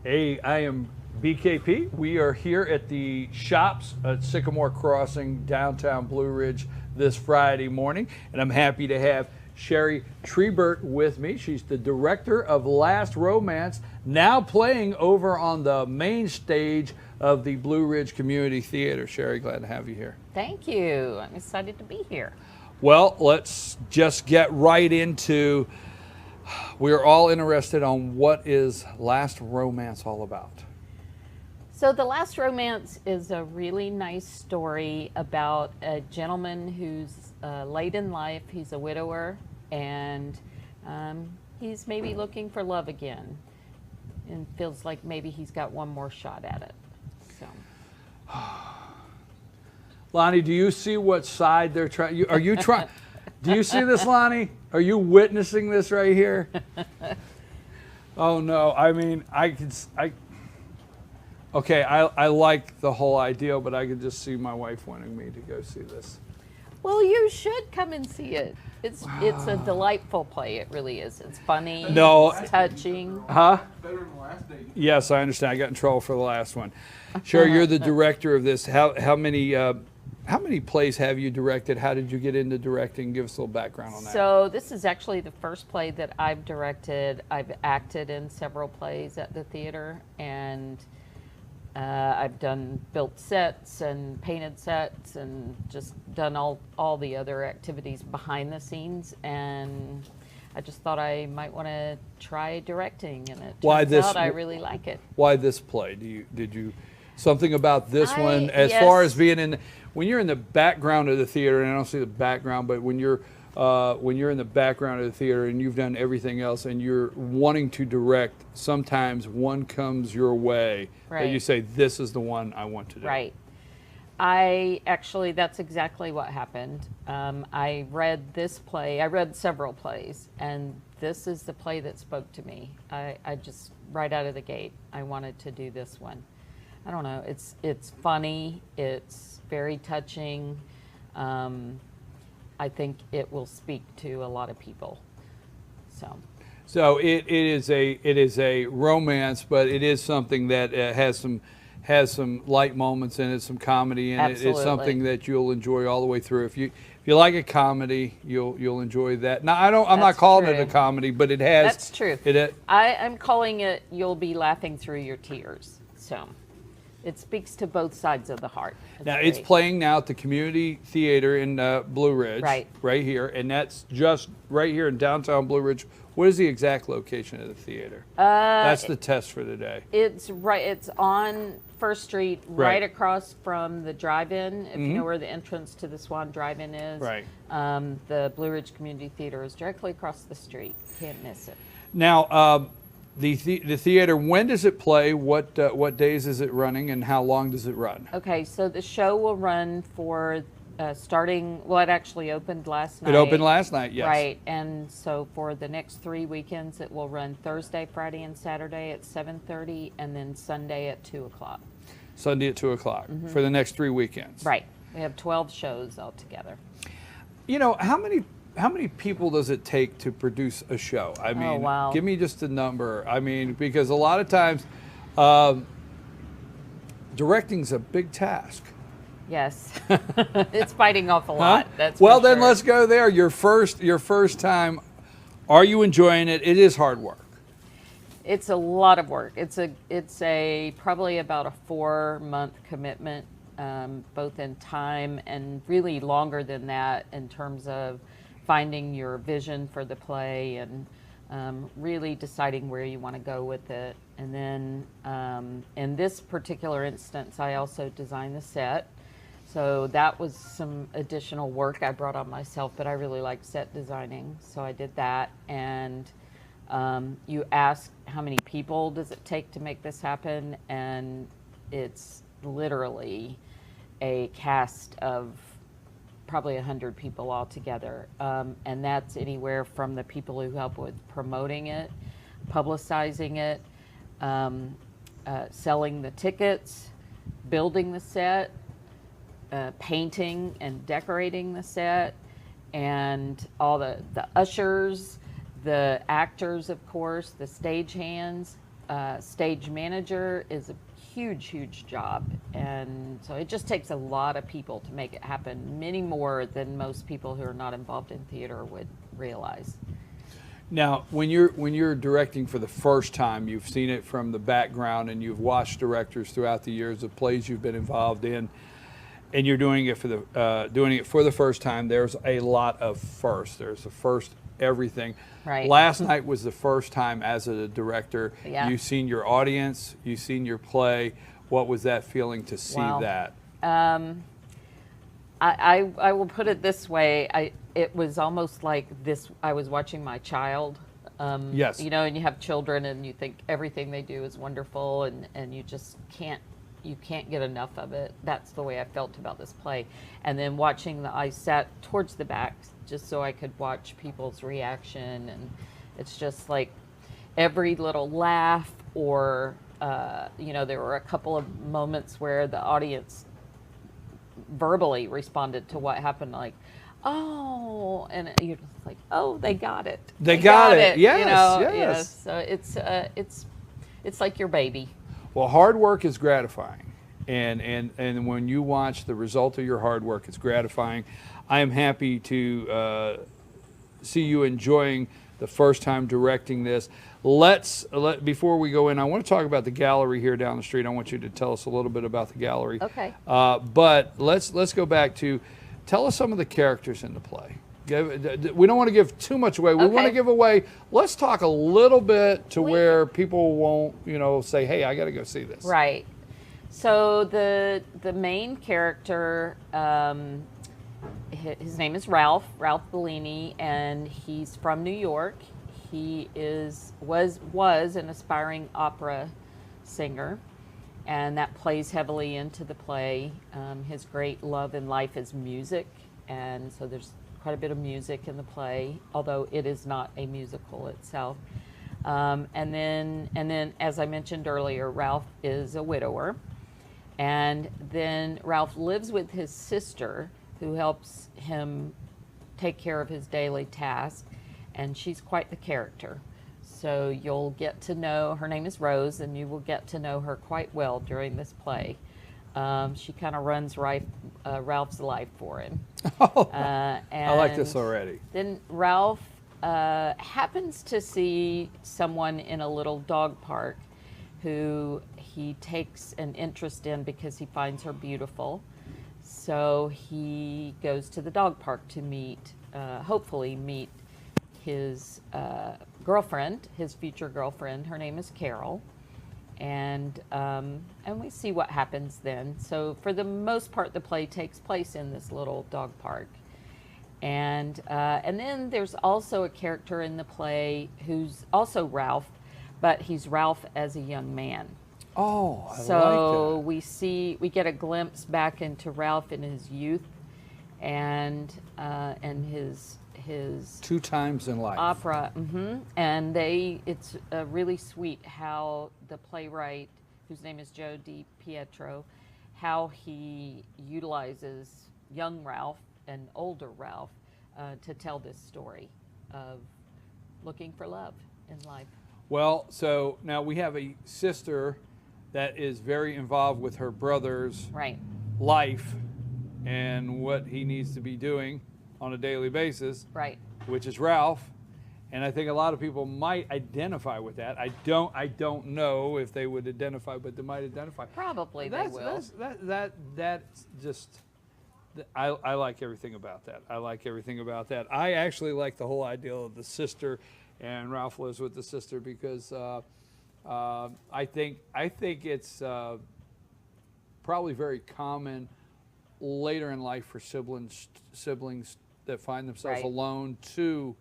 Hey, I am BKP. We are here at the shops at Sycamore Crossing, downtown Blue Ridge, this Friday morning, and I'm happy to have Sherry Treibert with me. She's the director of Last Romance, now playing over on the main stage of the Blue Ridge Community Theater. Sherry, glad to have you here. Thank you. I'm excited to be here. Well, let's just get right into. We're all interested on what is Last Romance all about. So The Last Romance is a really nice story about a gentleman who's late in life. He's a widower, and he's maybe looking for love again and feels like maybe he's got one more shot at it. So, Lonnie, do you see what side they're trying? Are you trying? Do you see this, Lonnie? Are you witnessing this right here? Oh no! I mean, Okay, I like the whole idea, but I could just see my wife wanting me to go see this. well, you should come and see it. It's a delightful play. It really is. It's funny. No. It's touching. Huh? Better than the last date. Yes, I understand. I got in trouble for the last one. Sherry, you're the director of this. How many plays have you directed? How did you get into directing? Give us a little background on that. So this is actually the first play that I've directed. I've acted in several plays at the theater, and I've built sets and painted sets and just done all the other activities behind the scenes. And I just thought I might want to try directing, and it turns out I really like it. Why this play? Did you something about this one as far as being in? When you're in the background of the theater, and I don't see the background, but when you're in the background of the theater and you've done everything else and you're wanting to direct, sometimes one comes your way that you say, this is the one I want to do. Right. That's exactly what happened. I read this play, I read several plays, and this is the play that spoke to me. I just, right out of the gate, I wanted to do this one. I don't know, it's funny, it's very touching. I think it will speak to a lot of people. So it is a romance, but it is something that has some light moments in it, some comedy in it. It's something that you'll enjoy all the way through. If you like a comedy, you'll enjoy that. Now I'm not calling it a comedy, but it has. That's true. I'm calling it. You'll be laughing through your tears. So it speaks to both sides of the heart. It's playing now at the Community Theater in Blue Ridge, right here, and that's just right here in downtown Blue Ridge. What is the exact location of the theater? That's the test for the day. It's on First Street, right across from the drive-in. If you know where the entrance to the Swan Drive-In is, the Blue Ridge Community Theater is directly across the street. Can't miss it. Now, the theater, when does it play? What days is it running, and how long does it run? Okay, so the show will run for starting. Well, it actually opened last night. It opened last night, yes. Right, and so for the next 3 weekends, it will run Thursday, Friday, and Saturday at 7:30, and then Sunday at 2 o'clock. Sunday at 2 o'clock for the next 3 weekends. Right. We have 12 shows altogether. You know, how many people does it take to produce a show? I mean, give me just a number. I mean, because a lot of times, directing's a big task. Yes, it's biting off a lot. That's well. For then sure. let's go there. Your first time. Are you enjoying it? It is hard work. It's a lot of work. It's a probably about a 4-month commitment, both in time and really longer than that in terms of finding your vision for the play and really deciding where you want to go with it. And then in this particular instance, I also designed the set. So that was some additional work I brought on myself, but I really like set designing. So I did that. And you asked how many people does it take to make this happen? And it's literally a cast of probably 100 people altogether. And that's anywhere from the people who help with promoting it, publicizing it, selling the tickets, building the set, painting and decorating the set, and all the ushers, the actors, of course, the stagehands, stage manager is a huge job, and so it just takes a lot of people to make it happen, many more than most people who are not involved in theater would realize. Now, when you're directing for the first time, you've seen it from the background, and you've watched directors throughout the years of plays you've been involved in, and you're doing it for the first time. There's a lot of firsts. There's the first everything. Right. Last night was the first time as a director. Yeah. You've seen your audience. You've seen your play. What was that feeling to see Wow. that? I will put it this way. It was almost like this. I was watching my child. Yes. You know, and you have children, and you think everything they do is wonderful, and you just can't get enough of it. That's the way I felt about this play. And then I sat towards the back just so I could watch people's reaction, and it's just like every little laugh, or you know, there were a couple of moments where the audience verbally responded to what happened, like, oh, and you're just like, oh, they got it. They got it. You know? Yes. So it's like your baby. Well, hard work is gratifying, and when you watch the result of your hard work, it's gratifying. I am happy to see you enjoying the first time directing this. Before we go in, I want to talk about the gallery here down the street. I want you to tell us a little bit about the gallery. Okay. But let's go back to, tell us some of the characters in the play. We don't want to give too much away. We want to Okay. give away. Let's talk a little bit to We- where people won't, say, "Hey, I got to go see this." Right. So the main character, his name is Ralph Bellini, and he's from New York. He was an aspiring opera singer, and that plays heavily into the play. His great love in life is music, and so there's quite a bit of music in the play, although it is not a musical itself. And then, as I mentioned earlier, Ralph is a widower, and then Ralph lives with his sister, who helps him take care of his daily tasks, and she's quite the character. So you'll get to know, her name is Rose, and you will get to know her quite well during this play. She kind of runs Ralph's life for him. I like this And already. Then Ralph happens to see someone in a little dog park who he takes an interest in because he finds her beautiful. So he goes to the dog park to hopefully meet his girlfriend, his future girlfriend. Her name is Carol. And we see what happens then. So for the most part, the play takes place in this little dog park. And then there's also a character in the play who's also Ralph, but he's Ralph as a young man. Oh, I So like that. we get a glimpse back into Ralph in his youth, and his 2 times in life. opera. And it's really sweet how the playwright, whose name is Joe Di Pietro, how he utilizes young Ralph and older Ralph to tell this story of looking for love in life. Well, so now we have a sister that is very involved with her brother's Right. life and what he needs to be doing on a daily basis, Right. which is Ralph. And I think a lot of people might identify with that. I don't know if they would identify, but they might identify. Probably they will. That's just, I like everything about that. I like everything about that. I actually like the whole idea of the sister, and Ralph lives with the sister, because I think it's probably very common later in life for siblings that find themselves Right. alone to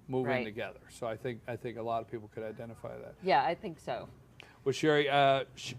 move in Right. together. So I think a lot of people could identify that. Yeah, I think so. Well, Sherry,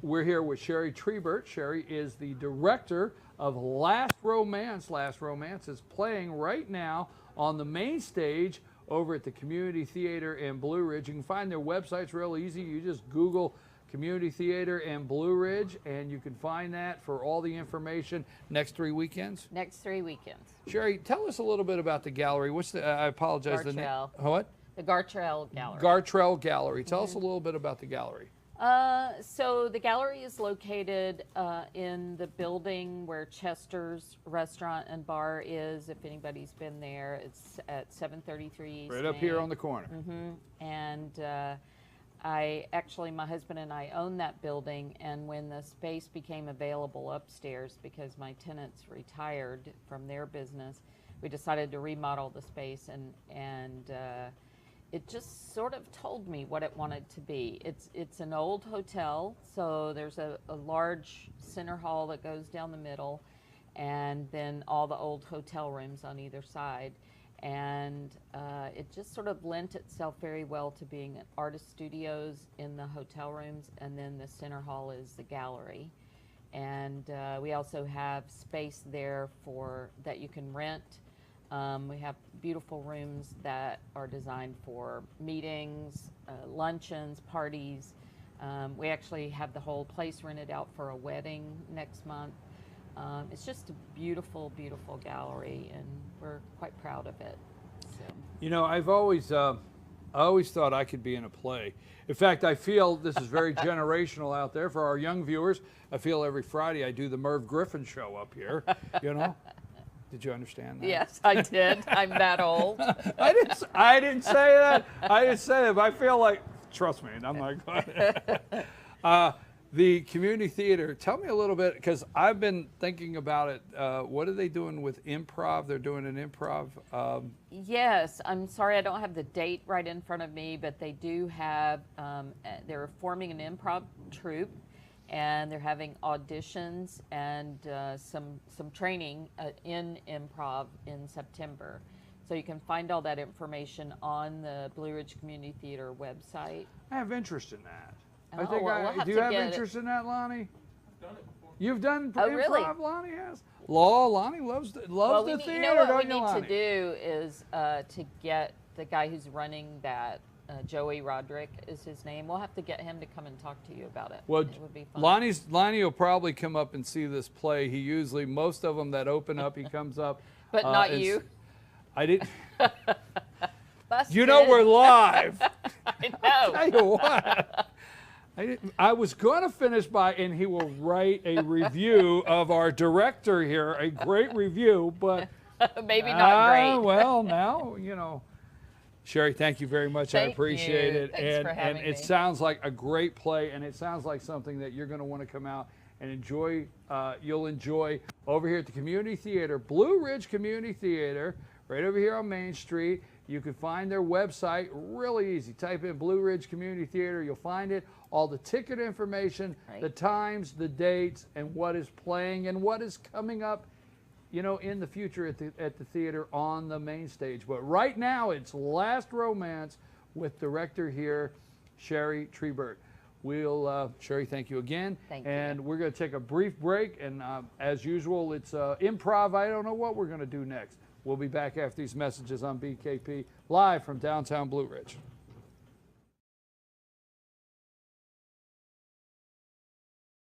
we're here with Sherry Treibert. Sherry is the director of Last Romance. Last Romance is playing right now on the main stage over at the Community Theater in Blue Ridge. You can find their websites real easy. You just Google Community Theater in Blue Ridge, and you can find that for all the information. Next 3 weekends. Next 3 weekends. Sherry, tell us a little bit about the gallery. What's the? I apologize. Gartrell. What? The Gartrell Gallery. Gartrell Gallery. Tell us a little bit about the gallery. So the gallery is located in the building where Chester's Restaurant and Bar is. If anybody's been there, it's at 733 East Right up Main. here on the corner. And my husband and I own that building, and when the space became available upstairs, because my tenants retired from their business, we decided to remodel the space, and it just sort of told me what it wanted to be. It's an old hotel, so there's a large center hall that goes down the middle, and then all the old hotel rooms on either side. And it just sort of lent itself very well to being artist studios in the hotel rooms, and then the center hall is the gallery. And we also have space there that you can rent. We have beautiful rooms that are designed for meetings, luncheons, parties. We actually have the whole place rented out for a wedding next month. It's just a beautiful, beautiful gallery, and we're quite proud of it. So. You know, I always thought I could be in a play. In fact, I feel this is very generational out there for our young viewers. I feel every Friday I do the Merv Griffin show up here, you know. Did you understand that? Yes, I did. I'm that old. I didn't say that. I didn't say that, but I feel like, trust me, I'm not going. The community theater, tell me a little bit, because I've been thinking about it. What are they doing with improv? They're doing an improv. Yes, I'm sorry I don't have the date right in front of me, but they do have, they're forming an improv troupe, and they're having auditions and some training in improv in September. So you can find all that information on the Blue Ridge Community Theater website. I have interest in that. Oh, we'll do you have interest in that, Lonnie? I've done it before. You've done improv, really? Lonnie has? Lonnie loves the theater. You know what don't we you, need Lonnie? to do is to get the guy who's running that, Joey Roderick is his name. We'll have to get him to come and talk to you about it. Well, it would be fun. Lonnie will probably come up and see this play. He usually, most of them that open up, he comes up. But not you. I didn't. Busted. You know we're live. I know. Tell you what. I was going to finish by, and he will write a review of our director here, a great review, but maybe not great. Well, now, you know. Sherry, thank you very much. I Thank appreciate you. it. Thanks for having and it me. sounds like a great play, and it sounds like something that you're going to want to come out and enjoy. You'll enjoy over here at the Community Theater, Blue Ridge Community Theater, right over here on Main Street. You can find their website really easy. Type in Blue Ridge Community Theater. You'll find it. All the ticket information, Right. the times, the dates, and what is playing and what is coming up, you know, in the future at the theater on the main stage. But right now, it's Last Romance with director here, Sherry Treibert. Sherry, thank you again. Thank you. And we're going to take a brief break. And as usual, it's improv. I don't know what we're going to do next. We'll be back after these messages on BKP, live from downtown Blue Ridge.